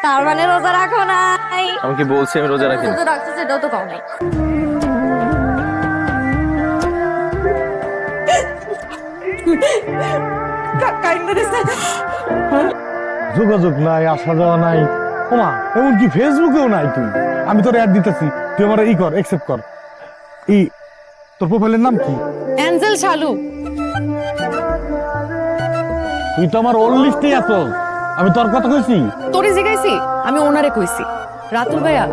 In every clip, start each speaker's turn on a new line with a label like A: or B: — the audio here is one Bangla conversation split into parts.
A: তার মানে রোজা রাখো নাই?
B: আমি কি বলছি আমি রোজা রাখি না?
A: রোজা রাখছো সেটাও তো কম নাই।
C: যোগাযোগ নাই, আসা যাওয়া নাই, ওমা এমনকি ফেসবুকেও নাই। তুই, আমি তোর অ্যাড দিতেছি, তুই আমার ই কর, অ্যাকসেপ্ট কর। তোর প্রোফাইলের নাম কি?
D: অ্যাঞ্জেল শালু।
C: তুই তো আমার ওল্ড লিস্টেই আছো। আমি তোর কথা কইছি?
D: তোরে জিগাইছি? আমি ওনারে কইছি। রাতুল ভাইয়া,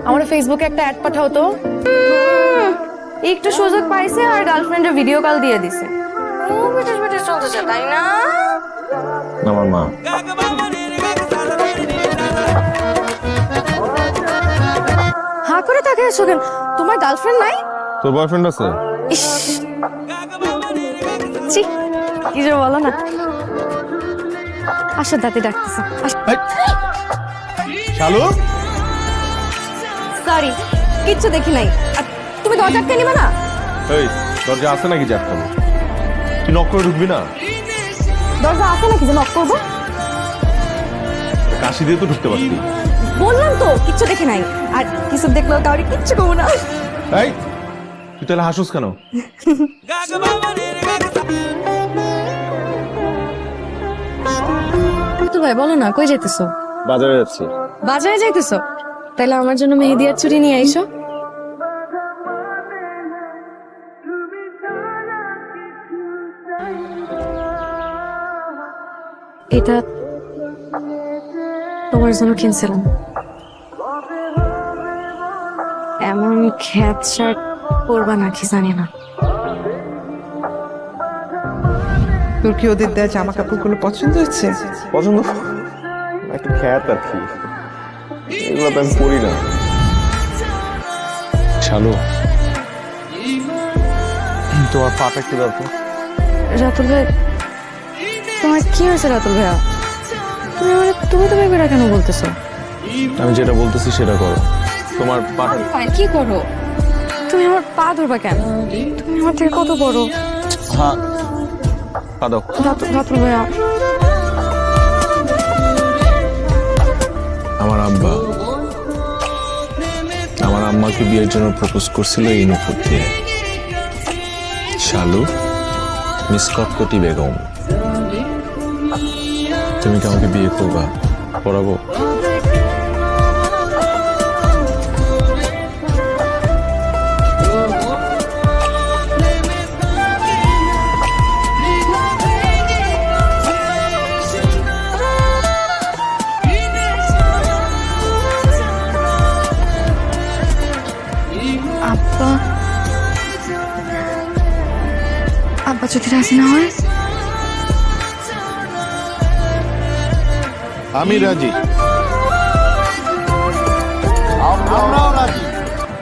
D: আমার ফেসবুকে একটা অ্যাড পাঠাও তো।
A: একটু সুযোগ পাইছে আর গার্লফ্রেন্ডের ভিডিও কল দিয়ে দিছে। ও বেটেস বেটেস চলতেছে তাই না?
B: আমার মা।
A: হা করে তাকে আছো কেন? তোমার গার্লফ্রেন্ড নাই?
B: তোর বয়ফ্রেন্ড আছে?
A: ইস, ছি, কি যে বলো না। আসো, দাদি ডাকতেছে।
B: শালু,
A: সরি, কিচ্ছু দেখি নাই। আর তুমি দরজা আটকে নিবা না?
B: এই দরজা আছে নাকি? যাক তুই নক করে ঢুকবি না?
A: দরজা আছে নাকি যে নক করবো?
B: কাশি দিয়ে তো ঢুকতে পারতি।
A: বললাম তো কিচ্ছু দেখি নাই। আর কিছু দেখলেও কাউরি কিচ্ছু করবো না।
B: এই তুই তাহলে হাসুস কেন?
D: রাতুল ভাই বলো না, কই যাইতেছো?
B: বাজারে যাচ্ছি।
D: বাজারে যাইতেছো? তাইলে আমার জন্য মেহেদি আর চুড়ি নিয়ে আইসো। এটা তোমার জন্য কিনছিলাম। এমন খ্যাত শার্ট পরবা নাকি জানি না।
E: তোর কি ওদের দেয়া জামা কাপড়গুলো পছন্দ হচ্ছে?
B: পছন্দ একটু খ্যাত আর কি, এগুলো তো আমি পড়ি না। শালু, তোমার পাটা একটু দাও তো।
D: রাতুল ভাই, তোমার কি হয়েছে? রাতুল ভাইয়া, তুমি আমার তুমি করে কেন বলতেছো?
B: আমি যেটা বলতেছি সেটা করো। তোমার পাটা।
D: কি করো? তুমি আমার পা ধরবা কেন? তুমি আমার থেকে কত বড়।
B: হ্যাঁ, পা দাও।
D: রাতুল ভাইয়া,
B: আমার আম্মাকে বিয়ের জন্য প্রপোজ করছিল এই নূপুর দিয়ে। শালু, মিস কটকটি বেগম, তুমি কি আমাকে বিয়ে করবা? পড়াবো?
D: আব্বা, আব্বা যদি রাজি না হয়?
B: আমি রাজি।
C: আমরাও রাজি।